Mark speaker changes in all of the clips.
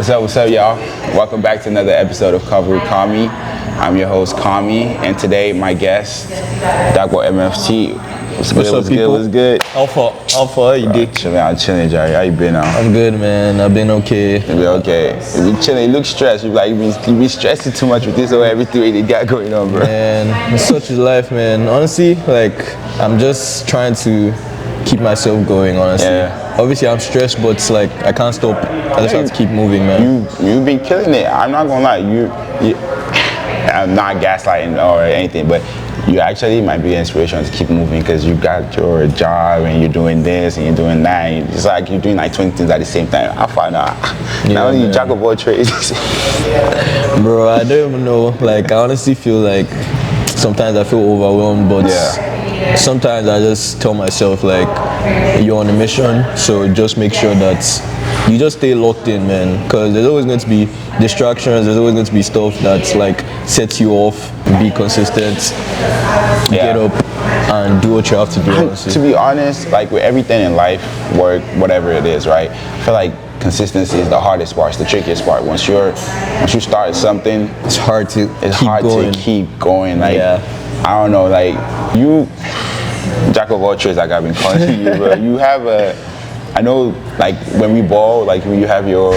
Speaker 1: What's up, y'all? Welcome back to another episode of Kofee with Kanmy. I'm your host, Kanmy, and today my guest, Dr. MFT. What's
Speaker 2: up, people?
Speaker 1: What's good?
Speaker 2: Alpha, how you doing?
Speaker 1: I'm chilling, Jerry. How you been now?
Speaker 2: I'm good, man. I've been okay.
Speaker 1: You been okay? You been chilling. You look stressed. You been stressing too much with this or everything they got going on, bro.
Speaker 2: Man, it's such a life, man. Honestly, I'm just trying to keep myself going, honestly.
Speaker 1: Yeah.
Speaker 2: Obviously, I'm stressed, but it's like I can't stop. I just have to keep moving, man.
Speaker 1: You've been killing it. I'm not gonna lie. I'm not gaslighting or anything, but you actually might be an inspiration to keep moving because you got your job and you're doing this and you're doing that. And it's like you're doing like 20 things at the same time. I find out. Not only you jack of all trades.
Speaker 2: Bro, I don't even know. Like, I honestly feel like sometimes I feel overwhelmed, but sometimes I just tell myself like, you're on a mission, so just make sure that you just stay locked in, man, because there's always going to be distractions, there's always going to be stuff that's like sets you off. Be consistent, get up and do what you have to do.
Speaker 1: To be honest, like with everything in life, work, whatever it is, right, I feel like consistency is the hardest part, it's the trickiest part. Once you start something,
Speaker 2: it's hard to
Speaker 1: keep going. Like I don't know, like you jack of all trades, like I've been calling you, bro. You have I know, like when we ball, like when you have your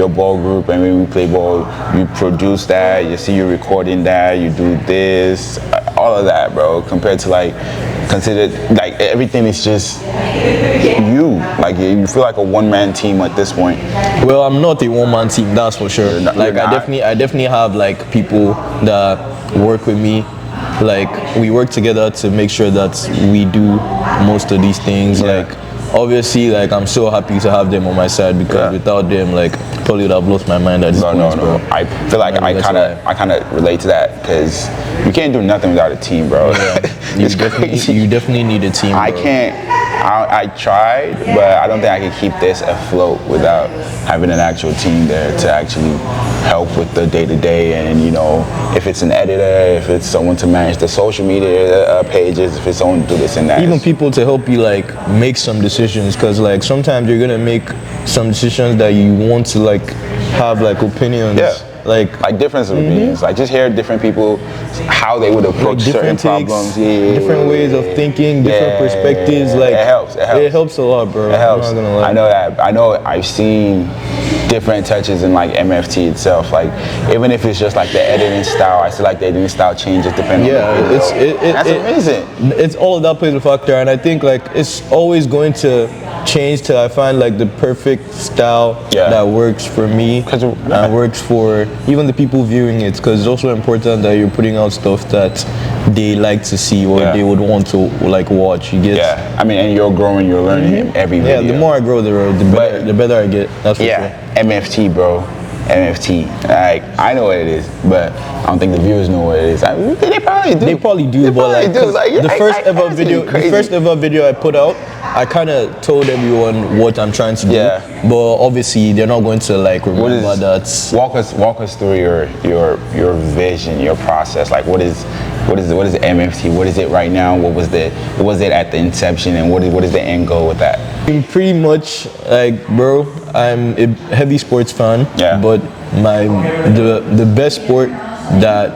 Speaker 1: ball group and when we play ball, you produce that, you see you recording that, you do this, all of that, bro. Compared to like, consider like everything is just you. Like you feel like a one-man team at this point.
Speaker 2: Well, I'm not a one-man team, that's for sure. I definitely have like people that work with me. Like we work together to make sure that we do most of these things. Like obviously, like I'm so happy to have them on my side because without them, like probably would have lost my mind at this point.
Speaker 1: No. I feel like I kind of relate to that because you can't do nothing without a team, bro.
Speaker 2: Yeah. You definitely need a team. Bro.
Speaker 1: I tried, but I don't think I can keep this afloat without having an actual team there to actually help with the day-to-day, and you know, if it's an editor, if it's someone to manage the social media pages, if it's someone to do this and that. Even
Speaker 2: people to help you like make some decisions, because like sometimes you're gonna make some decisions that you want to like have like opinions.
Speaker 1: Yeah. Like difference of opinions, like just hear different people how they would approach certain problems,
Speaker 2: different ways of thinking, different perspectives. Like it helps a lot, bro.
Speaker 1: It helps.
Speaker 2: I'm not gonna lie.
Speaker 1: I know that. I know I've seen different touches in like MFT itself. Like even if it's just like the editing style, I feel like the editing style changes depending on the video. That's amazing.
Speaker 2: It's all of that plays a factor, and I think like it's always going to change till I find like the perfect style that works for me and works for even the people viewing it, because it's also important that you're putting out stuff that they like to see or they would want to like watch. You get?
Speaker 1: Yeah, I mean, and you're growing, you're learning every video.
Speaker 2: Yeah, the more I grow, the better I get. That's for sure.
Speaker 1: MFT, bro. MFT. Like I know what it is, but I don't think the viewers know what it is. They probably do.
Speaker 2: They probably do, but the first ever video I put out, I kind of told everyone what I'm trying to do. Yeah. But obviously they're not going to like remember that.
Speaker 1: Walk us through your vision, your process. Like what is MFT? What is it right now? What was it at the inception, and what is the end goal with that?
Speaker 2: Pretty much like, bro, I'm a heavy sports fan. Yeah. But the best sport that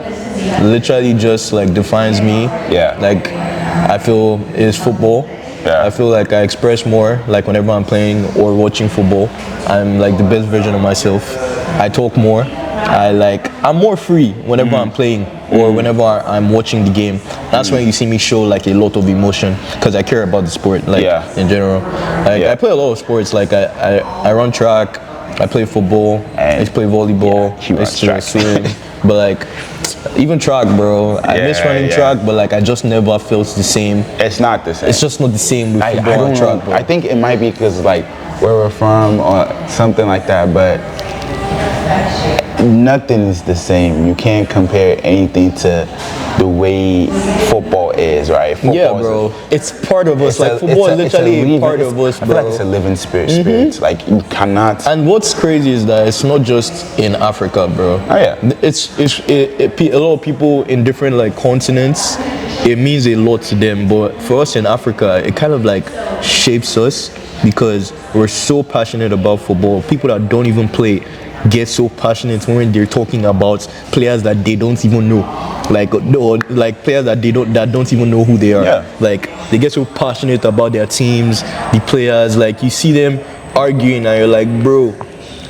Speaker 2: literally just like defines me. Yeah. Like I feel is football. Yeah. I feel like I express more like whenever I'm playing or watching football. I'm like the best version of myself. I talk more. I'm more free whenever I'm playing or whenever I'm watching the game. That's when you see me show like a lot of emotion because I care about the sport like in general. Like I play a lot of sports. Like I run track, I play football, I play volleyball, I swim. But like even track, bro. I miss running track, but like I just never felt the same.
Speaker 1: It's not the same.
Speaker 2: It's just not the same with football and track, bro.
Speaker 1: I think it might be because like where we're from or something like that, but nothing is the same. You can't compare anything to the way football is, right? Football
Speaker 2: bro. It's part of us. Like football is literally part of us, bro.
Speaker 1: I feel like it's a living spirit. Like you cannot.
Speaker 2: And what's crazy is that it's not just in Africa, bro.
Speaker 1: Oh yeah.
Speaker 2: It's a lot of people in different like continents. It means a lot to them, but for us in Africa, it kind of like shapes us because we're so passionate about football. People that don't even play get so passionate when they're talking about players that they don't even know, like players that don't even know who they are.
Speaker 1: Yeah.
Speaker 2: Like they get so passionate about their teams, the players. Like you see them arguing, and you're like, bro,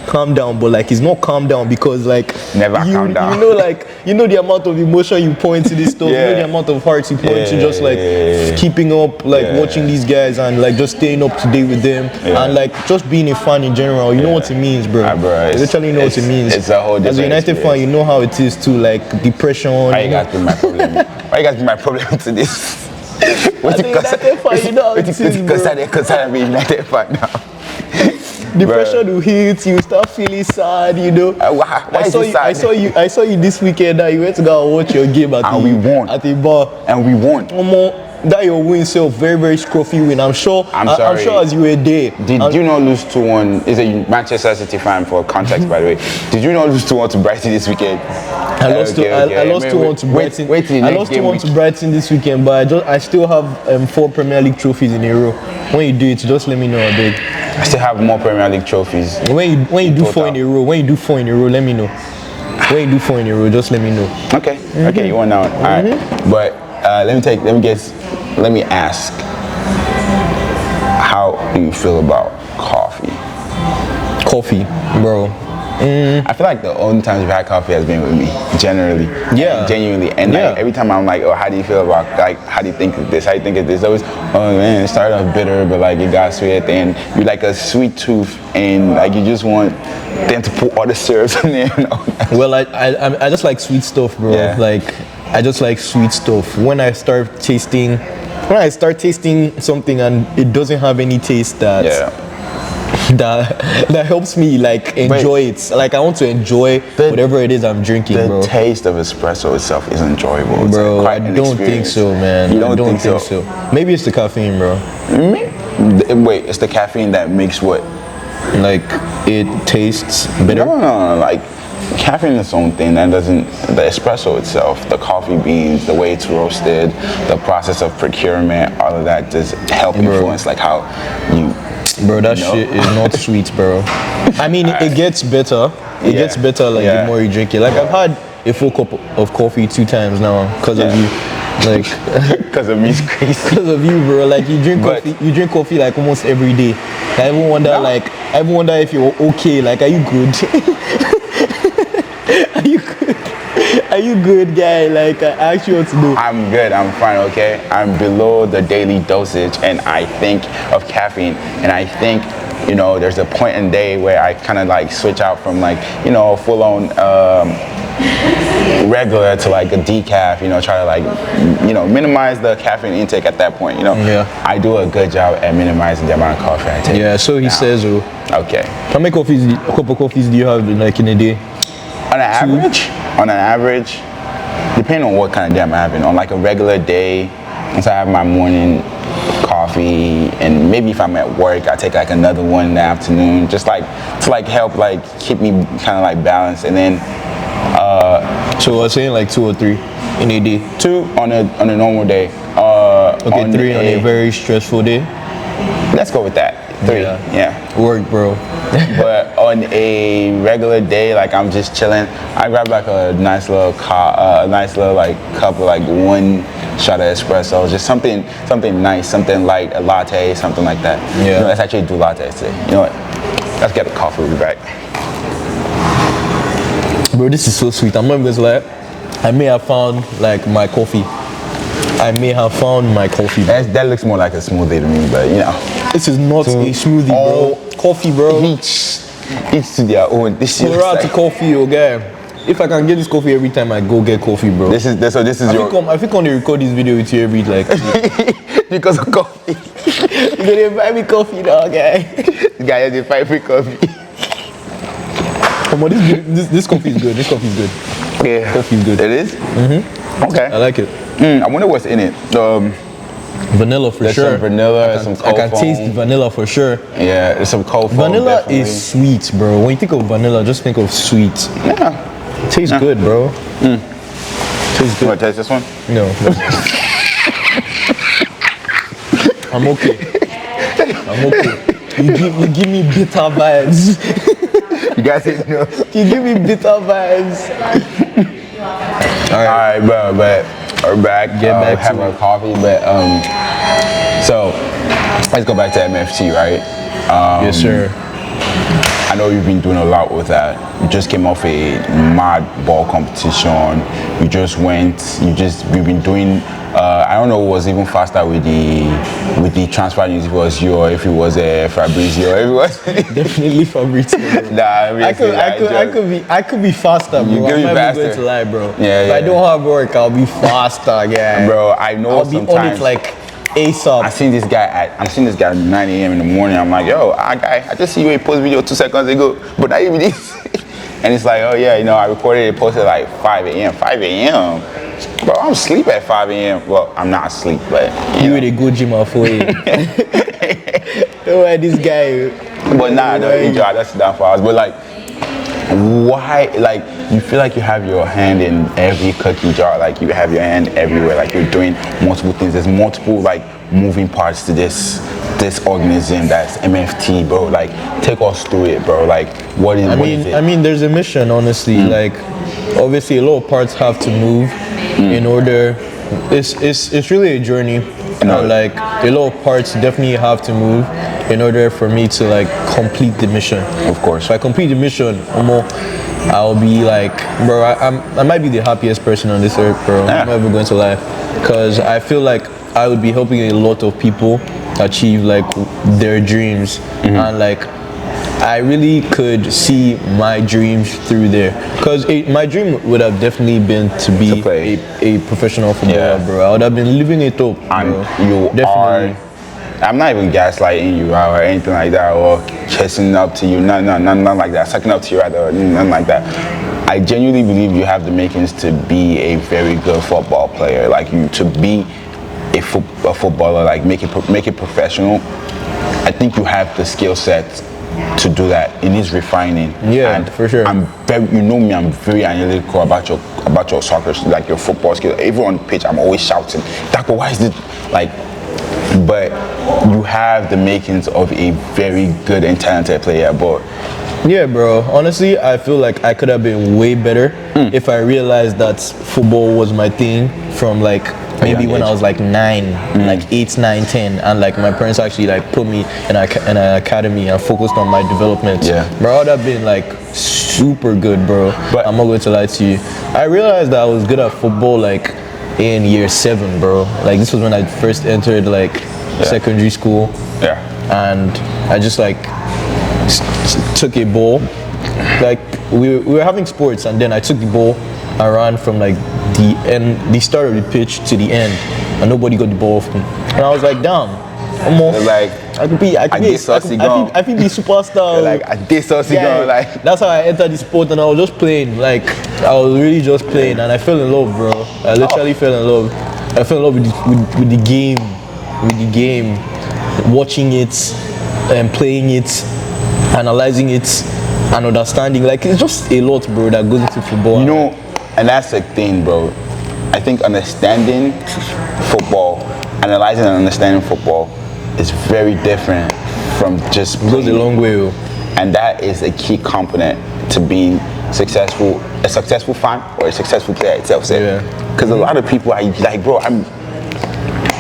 Speaker 2: calm down. But like it's not calm down because like
Speaker 1: never calm down.
Speaker 2: You know the amount of emotion you pour into this stuff. You know the amount of heart you pour into just like keeping up, like watching these guys and like just staying up to date with them and like just being a fan in general. You know what it means, bro. You literally know what it means.
Speaker 1: It's a whole different
Speaker 2: As a United fan, you know how it is too, like depression.
Speaker 1: Why you guys bring my problem? Why you guys bring my problem to this?
Speaker 2: What's it
Speaker 1: because I'm a United fan now.
Speaker 2: Depression will hit you, start feeling sad, you know.
Speaker 1: Why is it sad?
Speaker 2: I saw you this weekend that you went to go and watch your game at
Speaker 1: we won.
Speaker 2: At the bar.
Speaker 1: And we won.
Speaker 2: That your win self, very, very scruffy win. I'm sure as you were there.
Speaker 1: Did you not lose 2-1? Is a Manchester City fan for context, by the way. Did you not lose 2-1 to Brighton this weekend?
Speaker 2: I lost 2-1 to Brighton. I lost 2-1 to Brighton this weekend, but I still have 4 Premier League trophies in a row. When you do it, just let me know, I beg.
Speaker 1: I still have more Premier League trophies.
Speaker 2: When you do 4 in a row, let me know. When you do 4 in a row, just let me know.
Speaker 1: Okay. Okay, you won now. All right. But let me ask, how do you feel about coffee?
Speaker 2: Coffee, bro.
Speaker 1: I feel like the only times we've had coffee has been with me, generally.
Speaker 2: Yeah.
Speaker 1: Genuinely. And like, every time I'm like, oh, how do you feel about, like, how do you think of this? How do you think of this? Always, oh man, it started off bitter, but like it got sweet at the end. You're like a sweet tooth, and like you just want them to put all the syrups in there. You know?
Speaker 2: Well, I just like sweet stuff, bro.
Speaker 1: Yeah.
Speaker 2: Like I just like sweet stuff. When I start tasting something and it doesn't have any taste that helps me like enjoy it. Like I want to enjoy whatever it is I'm drinking, bro.
Speaker 1: The taste of espresso itself is enjoyable.
Speaker 2: Bro, I don't think so, man.
Speaker 1: You don't think so?
Speaker 2: Maybe it's the caffeine, bro.
Speaker 1: Wait, it's the caffeine that makes what?
Speaker 2: Like it tastes better?
Speaker 1: No. Like caffeine is its own thing. That doesn't. The espresso itself, the coffee beans, the way it's roasted, the process of procurement, all of that does help influence like how you.
Speaker 2: Bro, that shit is not sweet, bro. I mean, it gets better. It gets better like the more you drink it. Like I've had a full cup of coffee 2 times now because of you. Like
Speaker 1: because of me, crazy.
Speaker 2: Because of you, bro. Like you drink coffee like almost every day. I even wonder if you're okay. Like, are you good? Are you good, guy? Like, I actually want to know.
Speaker 1: I'm good. I'm fine. Okay. I'm below the daily dosage, and I think of caffeine, and I think, you know, there's a point in the day where I kind of like switch out from like, you know, full on regular to like a decaf. You know, try to like, you know, minimize the caffeine intake at that point. You know.
Speaker 2: Yeah.
Speaker 1: I do a good job at minimizing the amount of coffee I take.
Speaker 2: Yeah. So he says.
Speaker 1: Okay.
Speaker 2: How many cup of coffees do you have like in a day?
Speaker 1: On an average, depending on what kind of day I'm having, on like a regular day, once I have my morning coffee, and maybe if I'm at work, I take like another one in the afternoon, just like to like help like keep me kind of like balanced. And then
Speaker 2: so I was saying like 2 or 3 in a day.
Speaker 1: 2 on a normal day.
Speaker 2: Okay, 3 on a very stressful day.
Speaker 1: Let's go with that. 3. Yeah.
Speaker 2: Work, bro.
Speaker 1: But on a regular day, like I'm just chilling, I grab like a nice little like cup of like 1 shot of espresso, just something nice, something like a latte, something like that.
Speaker 2: Yeah.
Speaker 1: You know, let's actually do lattes today. You know what? Let's get a coffee. We'll be back.
Speaker 2: Bro, this is so sweet. I'm not even gonna lie. I may have found like my coffee.
Speaker 1: That looks more like a smoothie to me, but you know.
Speaker 2: This is not a smoothie, bro. Coffee, bro.
Speaker 1: Each to their own. This is
Speaker 2: to coffee, okay. If I can get this coffee every time I go get coffee, bro.
Speaker 1: This is
Speaker 2: I think I'm gonna record this video with you every like
Speaker 1: because of coffee.
Speaker 2: You're gonna buy me coffee now, guy.
Speaker 1: This guy has a 5 free coffee.
Speaker 2: Come on, this coffee is good. This coffee is good.
Speaker 1: Yeah.
Speaker 2: Coffee is good.
Speaker 1: It is? Mm-hmm. Okay.
Speaker 2: I like it.
Speaker 1: I wonder what's in it.
Speaker 2: Vanilla for
Speaker 1: there's
Speaker 2: sure.
Speaker 1: Some vanilla, some cold
Speaker 2: I can taste the vanilla for sure.
Speaker 1: Yeah, there's some cold foam.
Speaker 2: Vanilla
Speaker 1: definitely.
Speaker 2: is sweet, bro. When you think of vanilla, just think of sweet.
Speaker 1: Yeah.
Speaker 2: Tastes good, bro. Tastes good.
Speaker 1: You want to taste this one?
Speaker 2: No. I'm okay. You give me bitter vibes.
Speaker 1: You guys said no.
Speaker 2: You give me bitter vibes.
Speaker 1: All right, bro. But we're back.
Speaker 2: Get back
Speaker 1: have
Speaker 2: to
Speaker 1: our coffee. But so let's go back to MFT, right?
Speaker 2: Yes, sir.
Speaker 1: I know you've been doing a lot with that. You just came off a mad ball competition. You've been doing. I don't know what was even faster with the transfer news. If it was you or if it was Fabrizio. If it was
Speaker 2: definitely Fabrizio.
Speaker 1: Nah,
Speaker 2: I could be faster, bro.
Speaker 1: You could be
Speaker 2: I'm
Speaker 1: faster.
Speaker 2: not going to lie, bro.
Speaker 1: Yeah,
Speaker 2: if I don't have work, I'll be faster, yeah.
Speaker 1: Bro, I know
Speaker 2: I'll be on it like ASAP.
Speaker 1: I seen this guy at 9 a.m. in the morning. I'm like, yo, I just see you post video 2 seconds ago, but not even this. And it's like, oh yeah, I recorded it, posted like 5 a.m. 5 a.m. Bro, I'm asleep at 5 a.m. Well, I'm not asleep, but
Speaker 2: you would a good gym at 4 a.m. Don't worry, this guy.
Speaker 1: But nah, no, enjoy. That's down for us. But like, why? Like, you feel like you have your hand in every cookie jar. Like you have your hand everywhere. Like you're doing multiple things. There's multiple like moving parts to this organism that's MFT, bro. Like, take us through it, bro. Like, what is it?
Speaker 2: I mean, there's a mission, honestly. Like, obviously, a lot of parts have to move in order. It's really a journey. Like, a lot of parts definitely have to move in order for me to like complete the mission.
Speaker 1: Of course.
Speaker 2: If I complete the mission, I'll be like, bro, I might be the happiest person on this earth, bro. I'm never going to lie, because I feel like I would be helping a lot of people achieve like their dreams, and like I really could see my dreams through there, because my dream would have definitely been to be a professional footballer, bro. I would have been living it up, bro. Definitely.
Speaker 1: I'm not even gaslighting you or anything like that, or chasing up to you. None like that. Sucking up to you, rather, nothing like that. I genuinely believe you have the makings to be a very good football player. Like to be a footballer, like make it professional. I think you have the skill set to do that. It needs refining.
Speaker 2: Yeah,
Speaker 1: and
Speaker 2: for sure.
Speaker 1: I'm very analytical about your soccer, like your football skills. Even on the pitch, I'm always shouting, "Dapo, why is it like?" But you have the makings of a very good and talented player. But
Speaker 2: yeah, bro. Honestly, I feel like I could have been way better if I realized that football was my thing from like maybe when I was like 9, like 8, 9, 10, and like my parents actually like put me in an academy and focused on my development.
Speaker 1: Yeah,
Speaker 2: bro, I would have been like super good, bro. But I'm not going to lie to you. I realized that I was good at football like in year 7, bro. Like this was when I first entered like secondary school. Yeah, and I just like took a ball. Like we were having sports, and then I took the ball. I ran from like the start of the pitch to the end, and nobody got the ball off me. And I was like, damn, I could be superstar.
Speaker 1: Like I did something, like
Speaker 2: that's how I entered the sport, and I was just playing. Like I was really just playing, and I fell in love, bro. I literally fell in love. I fell in love with the game, watching it and playing it, analyzing it, and understanding. Like it's just a lot, bro, that goes into football.
Speaker 1: And that's the thing, bro. I think understanding football, analyzing and understanding football is very different from just playing.
Speaker 2: It goes a long way.
Speaker 1: And that is a key component to being a successful fan or a successful player itself. Because a lot of people are like, bro,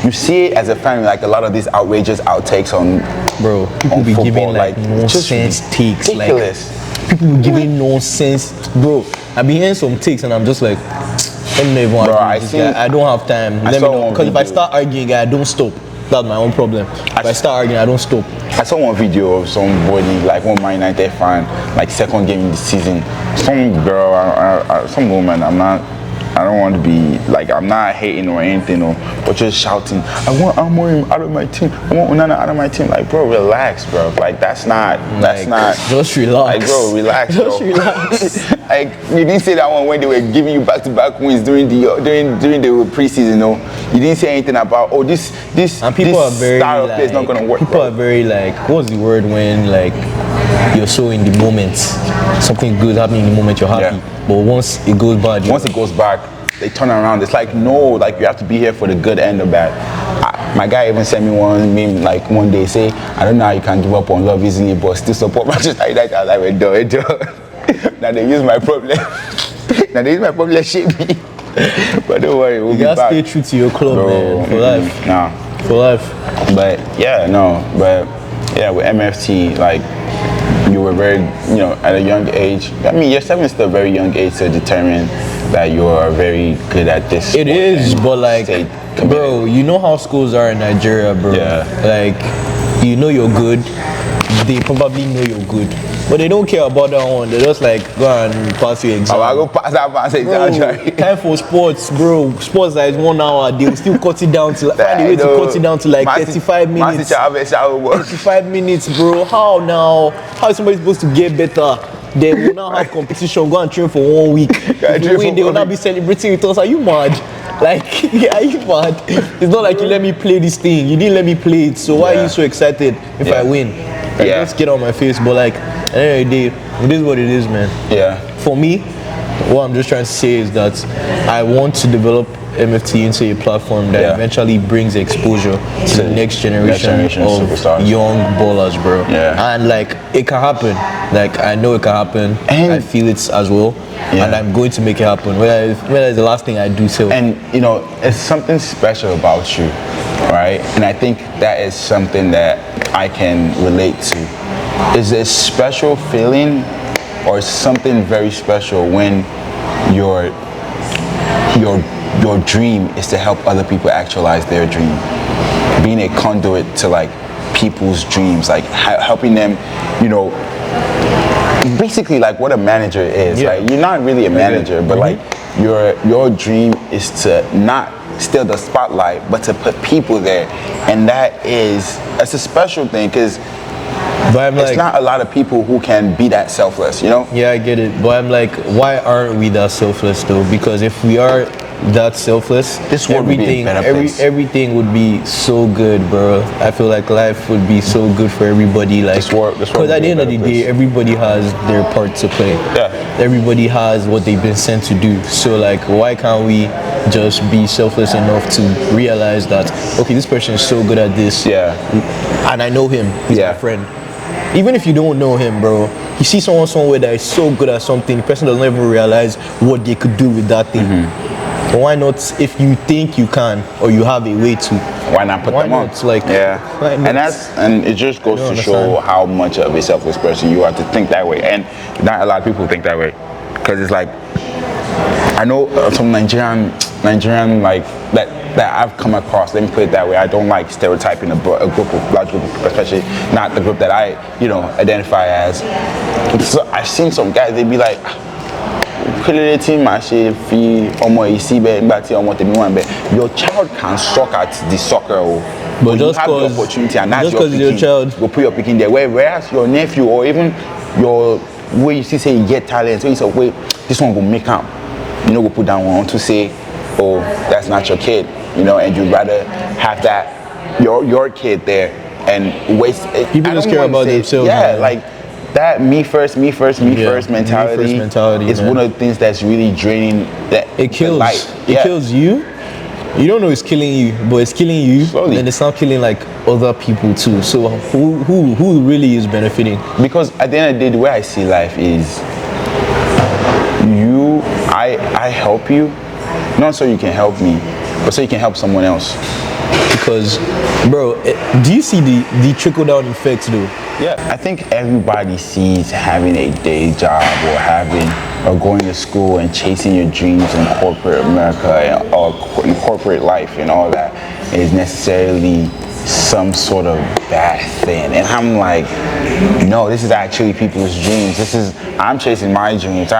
Speaker 1: you see it as a fan, like a lot of these outrageous outtakes on
Speaker 2: people
Speaker 1: on
Speaker 2: be
Speaker 1: football,
Speaker 2: giving like nonsense takes.
Speaker 1: Ridiculous.
Speaker 2: Like people be giving nonsense, bro. I've been hearing some takes and I'm just like, let me know if I don't have time. Let me know, because if I start arguing, I don't stop. That's my own problem. If I start arguing, I don't stop.
Speaker 1: I saw one video of somebody, like one Man United fan, like second game in the season. Some girl, some woman, I don't want to be like, I'm not hating or anything, but just shouting, I want Amorim out of my team, I want Onana out of my team. Like, bro, relax, bro. Like, that's not.
Speaker 2: Just relax.
Speaker 1: Like, bro, relax,
Speaker 2: just relax.
Speaker 1: Like, you didn't say that one when they were giving you back-to-back wins during the preseason, You didn't say anything about, this
Speaker 2: and people are very
Speaker 1: style of play is not gonna work.
Speaker 2: People are very like, what's the word when like you're so in the moment, something good happening in the moment, you're happy. But once it goes bad,
Speaker 1: they turn around. It's like, no, like you have to be here for the good and the bad. My guy even sent me one meme like one day, say, I don't know how you can give up on love easily, but still support Manchester United. I was like, do. Now they use my problem. Now they use my problem, shit me. But don't worry, we'll be back.
Speaker 2: You gotta stay true to your club, bro, man, for life.
Speaker 1: Nah.
Speaker 2: For life.
Speaker 1: But yeah, with MFT, like, you were very, at a young age. I mean, you're 7 is still a very young age to determine that you are very good at this.
Speaker 2: It is, but like, bro, you know how schools are in Nigeria, bro. Yeah. Like, you know you're good. They probably know you're good, but they don't care about that one. They just like go and pass your exam.
Speaker 1: I go pass that exam.
Speaker 2: Time for sports, bro. Sports that is 1 hour. They will still cut it down to find a way to cut it down to like 35 minutes. 35 minutes, bro. How now? How is somebody supposed to get better? They will now have competition. Go and train for 1 week. If you win, they will not be celebrating with us. Are you mad? Like, yeah, are you mad? It's not like you let me play this thing. You didn't let me play it. So why are you so excited if I win? Like, just get on my face. But like, at the end of the day, it is what it is, man. Yeah. For me, what I'm just trying to say is that I want to develop MFT into a platform that eventually brings exposure to the next generation of superstars. Young ballers, bro. Yeah. And like, it can happen. Like, I know it can happen. And I feel it as well. Yeah. And I'm going to make it happen. Whether it's the last thing I do so.
Speaker 1: And it's something special about you, right? And I think that is something that I can relate to. Is a special feeling or something very special when your dream is to help other people actualize their dream. Being a conduit to like people's dreams, like helping them, basically like what a manager is. Like, you're not really a manager, but like your dream is to not steal the spotlight, but to put people there. And it's a special thing, because it's not a lot of people who can be that selfless,
Speaker 2: Yeah, I get it. But I'm like, why aren't we that selfless though? Because if we are that selfless, everything would be so good, bro. I feel like life would be so good for everybody. Like, because at the end of the day, everybody has their part to play. Yeah. Everybody has what they've been sent to do. So like, why can't we just be selfless enough to realize that, okay, this person is so good at this. Yeah. And I know him. He's my friend. Even if you don't know him, bro, you see someone somewhere that is so good at something, the person doesn't even realize what they could do with that thing. But why not, if you think you can or you have a way to,
Speaker 1: why not put them on? Like, and it just goes to show how much of a selfless person you are to think that way. And not a lot of people think that way, because it's like, I know some Nigerian like that I've come across. Let me put it that way. I don't like stereotyping a large group, especially not the group that I identify as. So I've seen some guys, they be like, your child can suck at the soccer, but
Speaker 2: just
Speaker 1: you have the opportunity, and that's
Speaker 2: your child.
Speaker 1: Go put your picking there. Whereas your nephew or even your way you say you get talent, so you say, wait, this one will make up. Go put down one to say, oh, that's not your kid, and you'd rather have that your kid there and waste.
Speaker 2: People just care about themselves.
Speaker 1: Yeah, like that me first mentality is one of the things that's really draining. That
Speaker 2: it kills. It kills you. You don't know it's killing you, but it's killing you. Slowly. And it's not killing like other people too. So who really is benefiting?
Speaker 1: Because at the end of the day, the way I see life is, I help you, not so you can help me, but so you can help someone else.
Speaker 2: Because, bro, do you see the trickle-down effects though?
Speaker 1: Yeah, I think everybody sees having a day job or going to school and chasing your dreams in corporate America or in corporate life and all that is necessarily some sort of bad thing. And I'm like, no, this is actually people's dreams. I'm chasing my dreams.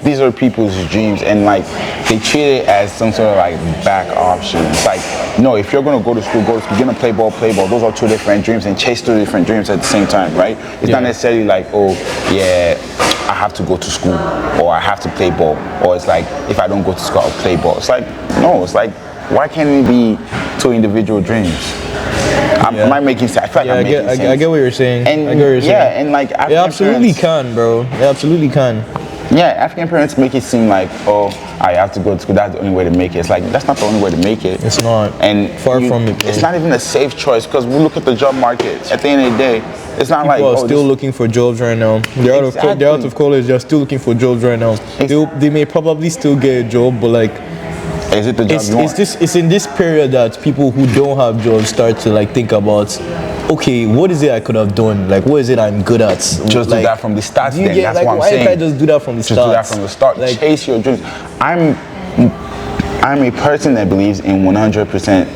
Speaker 1: These are people's dreams, and like they treat it as some sort of like back option. It's like, no, if you're gonna go to school, you're gonna play ball. Those are two different dreams, and chase two different dreams at the same time, right? It's not necessarily like, oh yeah, I have to go to school or I have to play ball, or it's like if I don't go to school, I'll play ball. It's like, no, it's like, why can't it be two individual dreams? Am I making sense? I feel like I'm making sense.
Speaker 2: I get what you're saying.
Speaker 1: And
Speaker 2: I get what you're saying.
Speaker 1: Yeah, and like
Speaker 2: it absolutely can, bro. It absolutely can.
Speaker 1: Yeah, African parents make it seem like, oh, I have to go to school. That's the only way to make it. It's like that's not the only way to make it.
Speaker 2: It's not.
Speaker 1: And
Speaker 2: far from it, bro.
Speaker 1: It's not even a safe choice because we look at the job market. At the end of the day, it's not
Speaker 2: People
Speaker 1: like
Speaker 2: are still looking for jobs right now. They're out of college. They're still looking for jobs right now. They may probably still get a job, but like,
Speaker 1: is it the job you want?
Speaker 2: It's in this period that people who don't have jobs start to like think about, okay, what is it I could have done? Like, what is it I'm good at?
Speaker 1: Just
Speaker 2: like,
Speaker 1: do that from the start. Then
Speaker 2: get,
Speaker 1: that's
Speaker 2: like,
Speaker 1: what I'm
Speaker 2: why
Speaker 1: saying.
Speaker 2: Why can't I just do that from the start?
Speaker 1: Just do that from the start. Like, chase your dreams. I'm a person that believes in 100%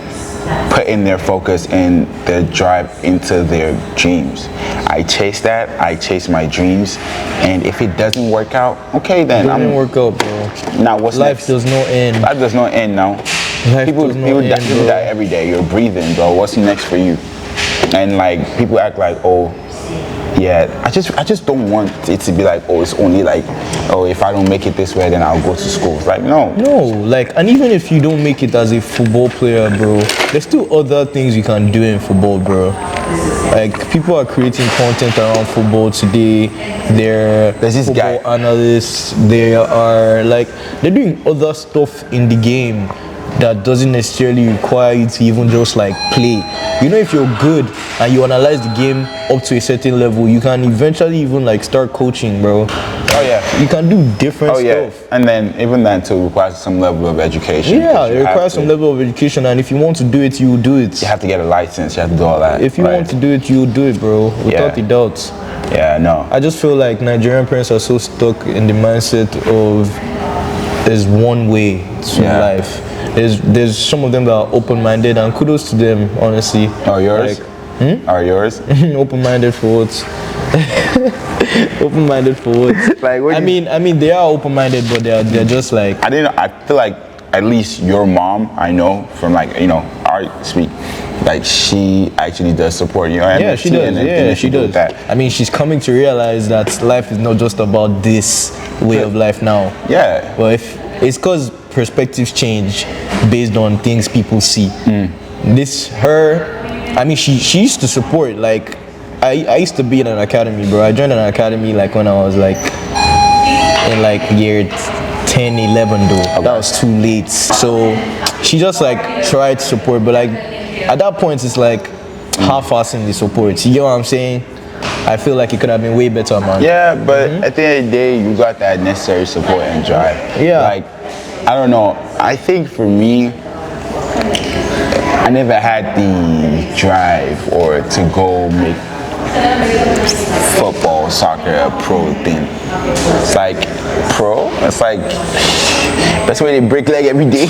Speaker 1: putting their focus and their drive into their dreams. I chase that. I chase my dreams, and if it doesn't work out, okay, then
Speaker 2: it doesn't work out, bro.
Speaker 1: Now what's
Speaker 2: life
Speaker 1: next?
Speaker 2: Does not end.
Speaker 1: Life does not end now. People die every day. You're breathing, bro. What's next for you? And like people act like, oh, yeah. I just don't want it to be like, oh, it's only like, oh, if I don't make it this way, then I'll go to school. It's like, no.
Speaker 2: Like, and even if you don't make it as a football player, bro, there's still other things you can do in football, bro. Like, people are creating content around football today. There's this football analysts. They are like, they're doing other stuff in the game that doesn't necessarily require you to even just like play. You know, if you're good and you analyze the game up to a certain level, you can eventually even like start coaching, bro.
Speaker 1: Oh yeah.
Speaker 2: You can do different stuff.
Speaker 1: And then even that too requires some level of education.
Speaker 2: Yeah, it requires some level of education, and if you want to do it, you will do it.
Speaker 1: You have to get a license, you have to do all that.
Speaker 2: If you want to do it, you will do it, bro, without a doubt.
Speaker 1: Yeah, no.
Speaker 2: I just feel like Nigerian parents are so stuck in the mindset of there's one way to life. There's some of them that are open-minded, and kudos to them, honestly.
Speaker 1: Are yours? Are yours?
Speaker 2: Open-minded for what? Open-minded for what?
Speaker 1: Like, what
Speaker 2: I mean, they are open-minded, but they're just like.
Speaker 1: I feel like at least your mom, I know from like our speak, like she actually does support you.
Speaker 2: Yeah, she does. Yeah, she does. I mean, she's coming to realize that life is not just about this way of life now.
Speaker 1: Yeah.
Speaker 2: Well, if it's because perspectives change based on things people see. She used to support, like, I used to be in an academy, bro. I joined an academy like when I was like in like year 10, 11 though. That was too late. So she just like tried to support, but like at that point it's like half-assing the support. You get what I'm saying? I feel like it could have been way better, man.
Speaker 1: Yeah, but at the end of the day, you got that necessary support and drive.
Speaker 2: Yeah.
Speaker 1: Like, I don't know. I think for me, I never had the drive or to go make football, soccer a pro thing. It's like pro. It's like that's why they break leg every day.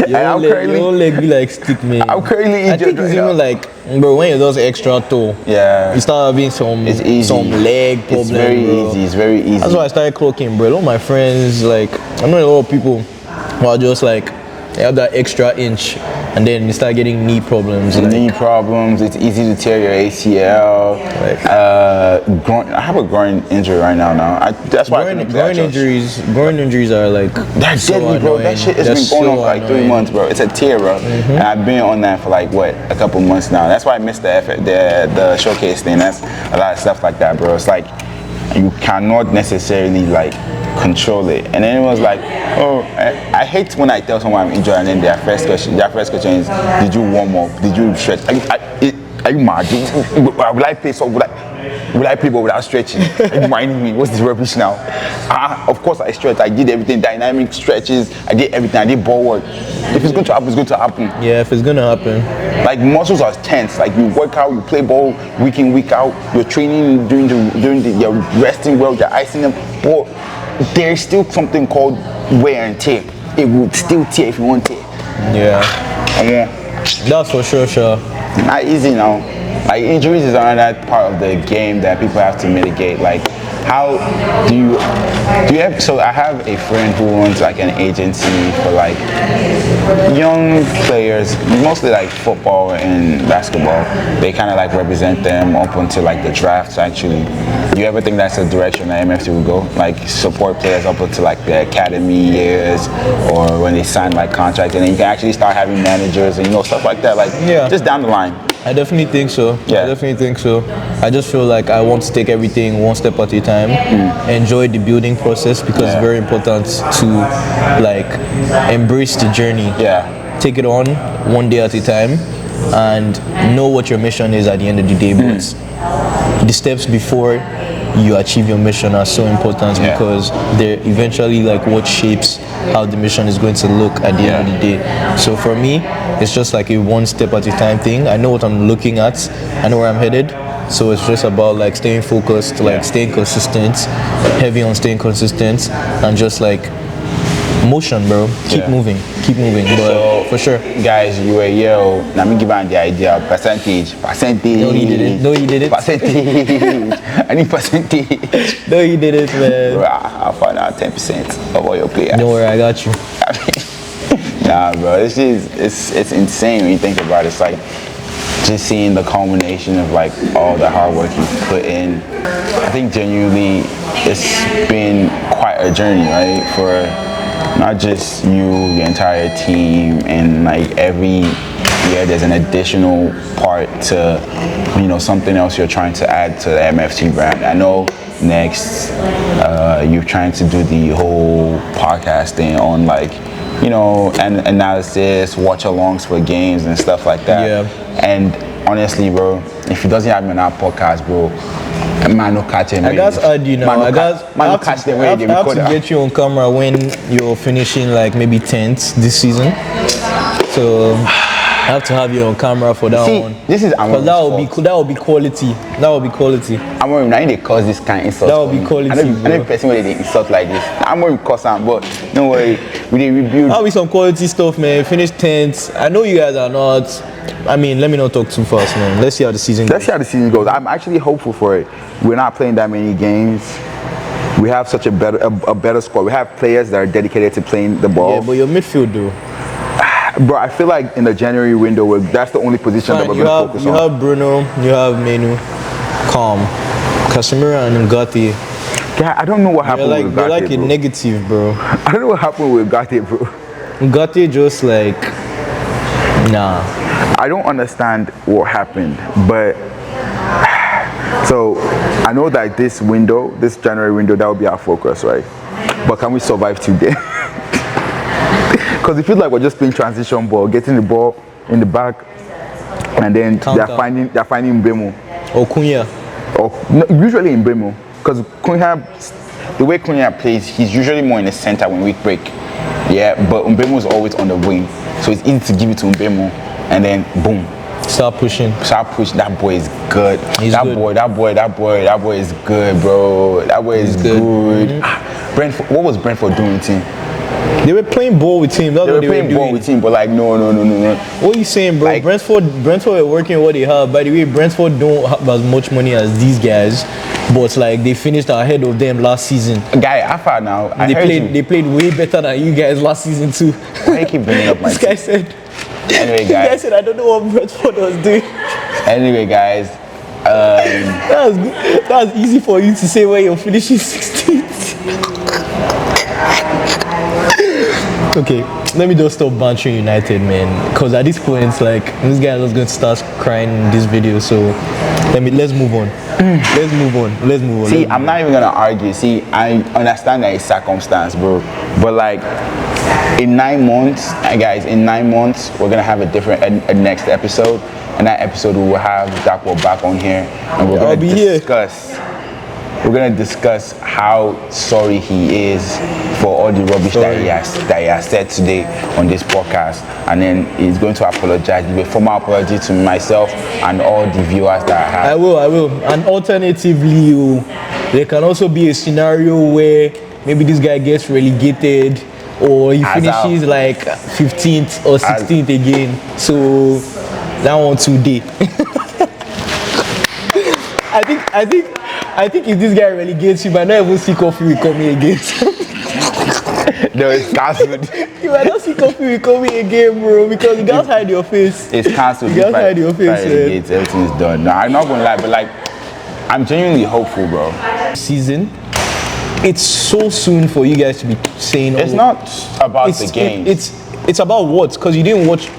Speaker 2: Your leg be like stick, man.
Speaker 1: I'm currently injured.
Speaker 2: I think it's even like, bro, when you do extra toe, you start having some leg problems.
Speaker 1: It's very easy. It's very easy.
Speaker 2: That's why I started clocking, bro. All my friends, like, I know a lot of people who are just like, they have that extra inch, and then you start getting knee problems.
Speaker 1: Knee problems. It's easy to tear your ACL. I have a groin injury right now. That's why
Speaker 2: groin injuries are like
Speaker 1: that's so deadly, bro. That shit has been going on for like 3 months, bro. It's a tear, bro. And I've been on that for like a couple months now. That's why I missed the showcase thing. That's a lot of stuff like that, bro. It's like you cannot necessarily like control it. And then it was like, oh, I hate when I tell someone I'm injured and then their first question is, did you warm up? Did you stretch? Are you mad? Will I play so? Will I play ball without stretching? Are you minding me? What's this rubbish now? Of course I stretched. I did everything, dynamic stretches. I did everything. I did ball work. If it's going to happen, it's going to happen.
Speaker 2: Yeah, if it's going to happen.
Speaker 1: Like muscles are tense. Like you work out, you play ball week in, week out. You're training you're resting well, you're icing them. But there's still something called wear and tear. It will still tear if you want to tear.
Speaker 2: Yeah. That's for sure.
Speaker 1: Not easy now. Like injuries is another part of the game that people have to mitigate. Like how do you have, so I have a friend who runs like an agency for like young players, mostly like football and basketball. They kind of like represent them up until like the drafts actually. Do you ever think that's the direction that MFT would go? Like support players up until like the academy years or when they sign like contracts, and then you can actually start having managers and stuff like that. Like just down the line.
Speaker 2: I definitely think so.
Speaker 1: Yeah.
Speaker 2: I definitely think so. I just feel like I want to take everything one step at a time, enjoy the building process because it's very important to like embrace the journey.
Speaker 1: Yeah.
Speaker 2: Take it on one day at a time and know what your mission is at the end of the day. But the steps before you achieve your mission are so important because they're eventually like what shapes how the mission is going to look at the end of the day. So for me, it's just like a one step at a time thing. I know what I'm looking at, I know where I'm headed. So it's just about like staying focused, like staying consistent, heavy on staying consistent, and just like motion, bro. Keep moving. But
Speaker 1: so,
Speaker 2: for sure,
Speaker 1: guys, you were here. Let me give you the idea. Percentage.
Speaker 2: No, he did it.
Speaker 1: Percentage. I need percentage.
Speaker 2: No, you did it, man.
Speaker 1: Bro, I'll find out 10% of all your players.
Speaker 2: Don't worry, I got you.
Speaker 1: Nah, bro, it's insane when you think about it. It's like just seeing the culmination of like all the hard work you put in. I think genuinely it's been quite a journey, right? For not just you, the entire team, and like every year there's an additional part to, you know, something else you're trying to add to the MFT brand. I know next you're trying to do the whole podcast thing on like, you know, analysis, watch-alongs for games and stuff like that.
Speaker 2: Yeah.
Speaker 1: And honestly, bro, if he doesn't have me on our podcast, bro, man, no catch him.
Speaker 2: I got you know. I have to get you on camera when you're finishing like maybe 10th this season. So I have to have you on camera for that one.
Speaker 1: This is
Speaker 2: that will be quality. That will be quality.
Speaker 1: I'm worried now they cause this kind of insult.
Speaker 2: That will be quality.
Speaker 1: I know person when they insult like this. I'm worried cause them, but don't worry, we rebuild.
Speaker 2: That'll be some quality stuff, man. Finish 10th. I know you guys are not. I mean, let me not talk too fast, man. Let's see how the season goes.
Speaker 1: I'm actually hopeful for it. We're not playing that many games. We have such a better squad. We have players that are dedicated to playing the ball.
Speaker 2: Yeah, but your midfield, though.
Speaker 1: Bro, I feel like in the January window, that's the only position that we're going to focus on.
Speaker 2: You have Bruno, you have Menu, Calm, Casemiro, and Ngati.
Speaker 1: Yeah, I don't know what happened with Ngati,
Speaker 2: You're like a negative, bro.
Speaker 1: I don't know what happened with Ngati, bro.
Speaker 2: Ngati just like, nah.
Speaker 1: I don't understand what happened, but so I know that this January window, that will be our focus, right? But can we survive today? Because it feels like we're just playing transition ball, getting the ball in the back, and then they're finding Mbemo.
Speaker 2: Or Cunha.
Speaker 1: Usually in Mbemo, because the way Cunha plays, he's usually more in the center when we break. Yeah, but Mbemo is always on the wing, so it's easy to give it to Mbemo, and then boom.
Speaker 2: Start pushing.
Speaker 1: That boy is good. That boy is good, bro. That boy is good.
Speaker 2: Mm-hmm.
Speaker 1: Brentford, what was Brentford doing to him?
Speaker 2: They were playing ball with him. That's
Speaker 1: they were playing ball with him, but like no.
Speaker 2: What are you saying, bro? Like, Brentford are working what they have. By the way, Brentford don't have as much money as these guys, but like they finished ahead of them last season.
Speaker 1: Guy, Alpha now.
Speaker 2: They played way better than you guys last season too.
Speaker 1: Why you keep bringing up my
Speaker 2: This guy said.
Speaker 1: Anyway, guys.
Speaker 2: This guy said I don't know what Brentford was doing.
Speaker 1: Anyway, guys.
Speaker 2: That's easy for you to say when you're finishing 16th. Okay, let me just stop bantering United, man. Cause at this point, it's like this guy is going to start crying in this video. So let's move on. Let's move on.
Speaker 1: See, I'm not even gonna argue. See, I understand that it's circumstance, bro. But like in 9 months, guys, we're gonna have a next episode. And that episode we will have Dapo back on here, and we're gonna discuss how sorry he is for all the rubbish that he has said today on this podcast, and then he's going to apologize. Give a formal apology to myself and all the viewers that I have.
Speaker 2: I will. And alternatively, there can also be a scenario where maybe this guy gets relegated, or he finishes like 15th or 16th again. So that one today. I think if this guy relegates, you might not even see Kofee with Kanmy again.
Speaker 1: No, it's cancelled.
Speaker 2: You might not see Kofee with Kanmy again, bro, because you guys hide your face.
Speaker 1: It's cancelled.
Speaker 2: You guys hide your face,
Speaker 1: everything's done. No, I'm not gonna lie, but like, I'm genuinely hopeful, bro.
Speaker 2: Season. It's so soon for you guys to be saying.
Speaker 1: It's not about the game.
Speaker 2: It's about what? Because you didn't watch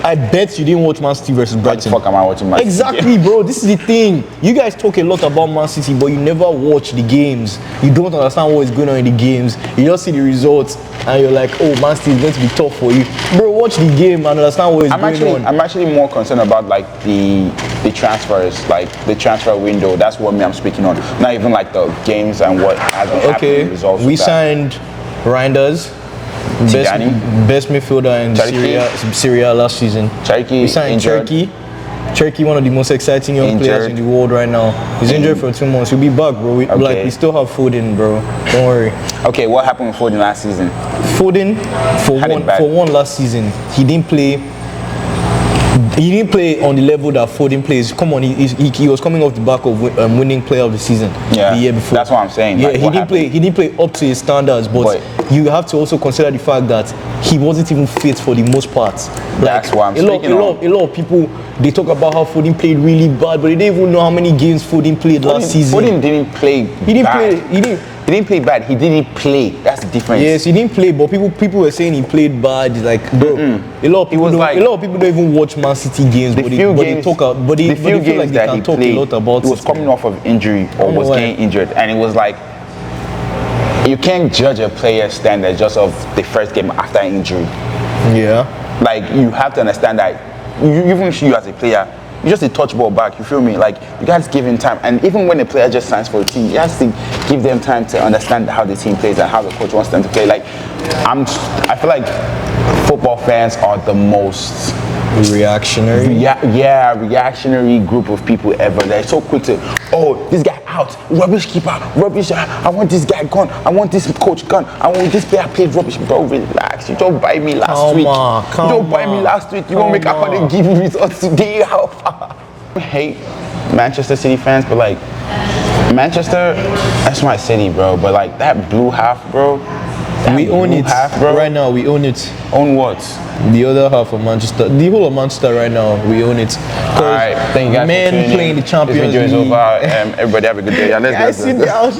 Speaker 2: I bet you didn't watch Man City versus Brighton.
Speaker 1: What the fuck am I watching Man City?
Speaker 2: Exactly, bro. This is the thing. You guys talk a lot about Man City, but you never watch the games. You don't understand what is going on in the games. You just see the results, and you're like, oh, Man City is going to be tough for you. Bro, watch the game and understand what is going on.
Speaker 1: I'm actually more concerned about like the transfers, like the transfer window. That's what I'm speaking on. Not even like the games and what has been happening. Results.
Speaker 2: We signed Reinders. Best midfielder in Syria last season.
Speaker 1: We signed
Speaker 2: Cherky. Cherky, one of the most exciting young players in the world right now. He's injured for 2 months. He'll be back, bro. We still have Foden, bro. Don't worry.
Speaker 1: Okay, what happened with Foden last season?
Speaker 2: Foden, for one last season, he didn't play. He didn't play on the level that Foden plays. Come on, he was coming off the back of winning player of the season the year before.
Speaker 1: That's what I'm saying.
Speaker 2: Yeah, like, he didn't play up to his standards, but you have to also consider the fact that he wasn't even fit for the most part.
Speaker 1: That's what I'm speaking on.
Speaker 2: A lot of people, they talk about how Foden played really bad, but they didn't even know how many games Foden played last season.
Speaker 1: Foden didn't play bad. He didn't play bad. He didn't play. That's the difference.
Speaker 2: Yes, he didn't play, but people were saying he played bad. Like, bro, a lot of people don't even watch Man City games, but they talk about. But they feel like they can talk a lot about.
Speaker 1: He was coming off of injury or was getting injured, and it was like you can't judge a player's standard just of the first game after injury.
Speaker 2: Yeah.
Speaker 1: Like you have to understand that even you as a player. You just a touch ball back, you feel me? Like you guys give him time, and even when a player just signs for a team, you have to give them time to understand how the team plays and how the coach wants them to play. Like I feel like football fans are the most
Speaker 2: reactionary.
Speaker 1: Reactionary group of people ever. They're so quick to, oh, this guy out, rubbish keeper, rubbish. I want this guy gone. I want this coach gone. I want this player played rubbish. Bro, relax. You don't buy me last week. You don't buy me last week. You won't make up and give me results today. I hate Manchester City fans, but like Manchester, that's my city, bro. But like that blue half, bro.
Speaker 2: We own it
Speaker 1: bro.
Speaker 2: Right now. We own it.
Speaker 1: Own what?
Speaker 2: The other half of Manchester, the whole of Manchester right now. We own it.
Speaker 1: All right, thank you guys for tuning in.
Speaker 2: Playing the Champions League.
Speaker 1: This video is over. Everybody have a good day. Let's
Speaker 2: sit down.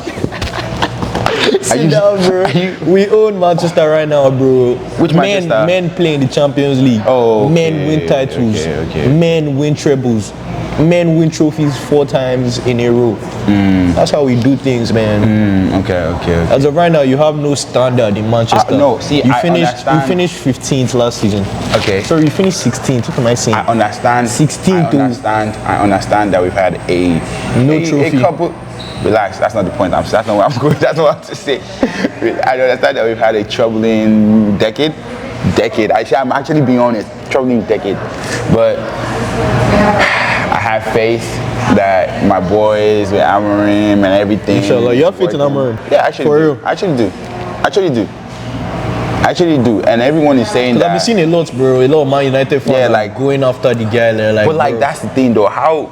Speaker 2: Sit down, bro. We own Manchester right now, bro.
Speaker 1: Which Manchester?
Speaker 2: Men playing the Champions League.
Speaker 1: Oh, okay,
Speaker 2: men win titles.
Speaker 1: Okay.
Speaker 2: Men win trebles. Men win trophies 4 times in a row. That's how we do things, man.
Speaker 1: Okay.
Speaker 2: As of right now, you have no standard in Manchester.
Speaker 1: No, see,
Speaker 2: you finished 15th last season.
Speaker 1: Okay.
Speaker 2: So you finished 16th. What am I saying?
Speaker 1: I understand.
Speaker 2: 16th.
Speaker 1: I understand that we've had a
Speaker 2: trophy.
Speaker 1: A couple. Relax. That's not the point. That's not what I'm going. That's not what I have to say. I understand that we've had a troubling decade. I'm actually being honest. Troubling decade, but I have faith that my boys with Amorim and everything.
Speaker 2: Inshallah, you have faith in Amorim?
Speaker 1: Yeah, I actually do. And everyone is saying that.
Speaker 2: I've been seeing a lot, bro. A lot of Man United fans like going after the guy. Like,
Speaker 1: but like bro, that's the thing, though. How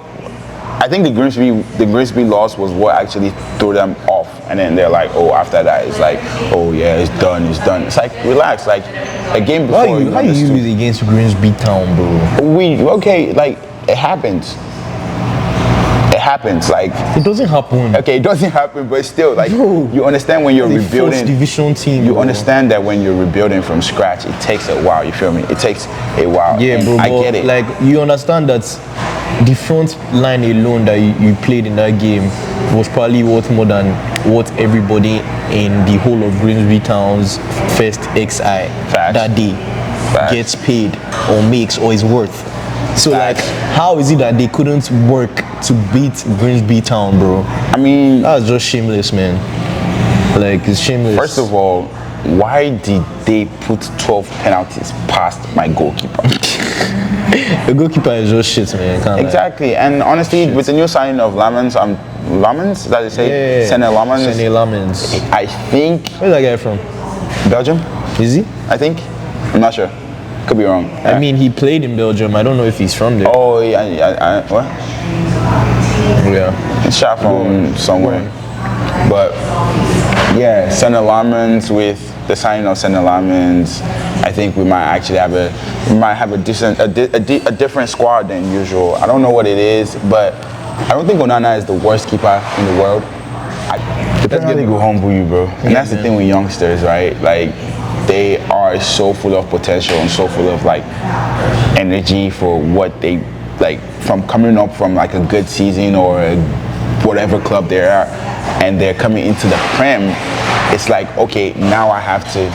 Speaker 1: I think the Grimsby loss was what actually threw them off, and then they're like, oh, after that it's like, oh yeah, it's done. It's like relax, like a game before.
Speaker 2: How you use against Grimsby Town, bro?
Speaker 1: Like it happens. Like
Speaker 2: it doesn't happen.
Speaker 1: Okay, it doesn't happen, but still, like bro, you understand when you're rebuilding.
Speaker 2: First division team.
Speaker 1: You understand that when you're rebuilding from scratch, it takes a while. You feel me? It takes a while.
Speaker 2: Yeah, bro.
Speaker 1: I get it.
Speaker 2: Like you understand that the front line alone that you played in that game was probably worth more than what everybody in the whole of Grimsby Town's first XI that day gets paid or makes or is worth. So like, how is it that they couldn't work to beat Grimsby Town, bro?
Speaker 1: I mean,
Speaker 2: that's just shameless, man. Like, it's shameless.
Speaker 1: First of all, why did they put 12 penalties past my goalkeeper?
Speaker 2: The goalkeeper is just shit, man.
Speaker 1: Exactly, and honestly, with the new signing of Lamens, is that they say?
Speaker 2: Yeah.
Speaker 1: Sene Lamens.
Speaker 2: I think. Where's that guy from?
Speaker 1: Belgium.
Speaker 2: Is he?
Speaker 1: I think. I'm not sure. Could be wrong.
Speaker 2: I mean, he played in Belgium. I don't know if he's from there.
Speaker 1: Oh, yeah. What?
Speaker 2: Yeah.
Speaker 1: It's shot from somewhere. But yeah, Sene Lamens, with the signing of Sene Lamens, I think we might actually have a different squad than usual. I don't know what it is, but I don't think Onana is the worst keeper in the world. The Premier League will humble you, bro. And that's the thing with youngsters, right? Like, they are so full of potential and so full of like energy for what they like from coming up from like a good season or whatever club they are, and they're coming into the Prem. It's like, okay, now I have to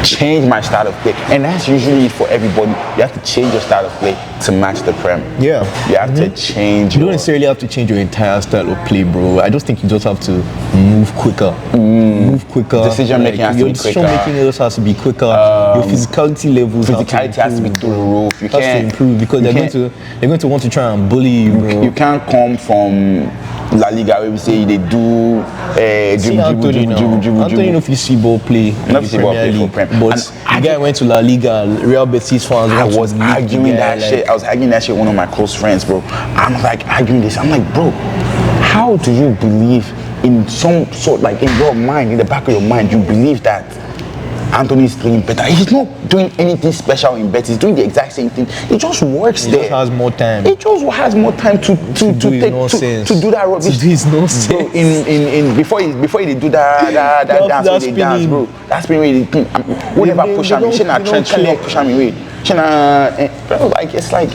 Speaker 1: change my style of play, and that's usually for everybody. You have to change your style of play to match the Prem.
Speaker 2: Yeah,
Speaker 1: you have to change.
Speaker 2: You don't necessarily have to change your entire style of play, bro. I just think you just have to move quicker. Move quicker.
Speaker 1: Decision making has to be quicker.
Speaker 2: Your decision making has to be quicker. Your physicality levels
Speaker 1: has to be through the roof. You
Speaker 2: has to improve because they're going to want to try and bully you, bro.
Speaker 1: You can't come from La Liga where we say they do
Speaker 2: Anthony no fit see ball play in the Premier League, but the guy went to La Liga. Real Betis fans.
Speaker 1: I was arguing that shit. I was arguing that shit with one of my close friends, bro. I'm like arguing this. I'm like, bro, how do you believe in some sort, like in your mind, in the back of your mind, you believe that Anthony's playing better? He's not doing anything special in Betis. He's doing the exact same thing. He just works there.
Speaker 2: He just has more time.
Speaker 1: He just has more time to do that rubbish.
Speaker 2: To do his nonsense.
Speaker 1: Bro, in before he do that dance where they dance, bro. That's been really whatever push me. She not Trent push me way. She not bro, like it's like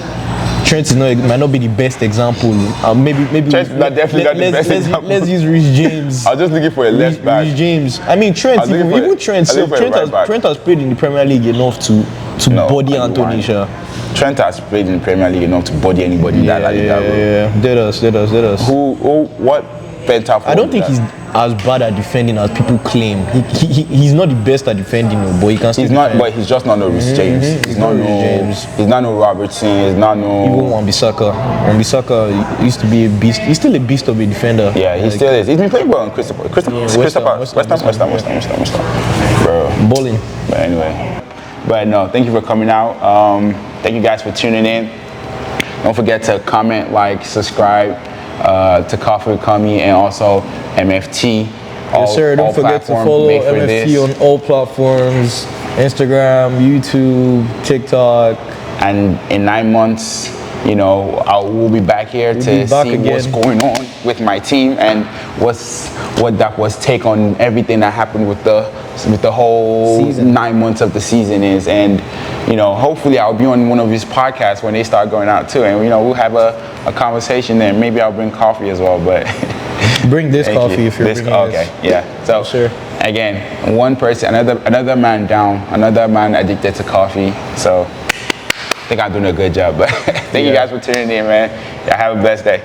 Speaker 2: Trent might not be the best example. Maybe
Speaker 1: Trent's definitely not the best example.
Speaker 2: Let's use Reece James.
Speaker 1: I was just looking for a left back.
Speaker 2: Reece James. I mean Trent. Even Trent has played in the Premier League enough to body Anthony.
Speaker 1: Trent has played in the Premier League enough to body anybody.
Speaker 2: Yeah. Did us.
Speaker 1: Who? What?
Speaker 2: I don't think he's as bad at defending as people claim. He's not the best at defending, but he can still
Speaker 1: He's not, but he's just not no Reece James. He's not no James. He's not no Robertson. He's not no.
Speaker 2: Even Wan-Bissaka. Wan-Bissaka used to be a beast. He's still a beast of a defender.
Speaker 1: Yeah, he still is. He's been playing well in West Ham. Bro.
Speaker 2: Balling.
Speaker 1: But anyway. But no, thank you for coming out. Thank you guys for tuning in. Don't forget to comment, like, subscribe to Kofee with Kanmy and also MFT.
Speaker 2: Yes, sir. Don't forget to follow MFT on all platforms: Instagram, YouTube, TikTok.
Speaker 1: And in 9 months, you know, we'll be back here to see what's going on with my team and what that was take on everything that happened with the whole season. 9 months of the season is. And you know, hopefully I'll be on one of his podcasts when they start going out too, and you know, we'll have a conversation there. Maybe I'll bring coffee as well, but
Speaker 2: bring this coffee if you're bringing
Speaker 1: okay
Speaker 2: this.
Speaker 1: Yeah, so
Speaker 2: sure.
Speaker 1: Again, one person, another man down, another man addicted to coffee. So I think I'm doing a good job, but thank you guys for tuning in, man. Y'all have a blessed day.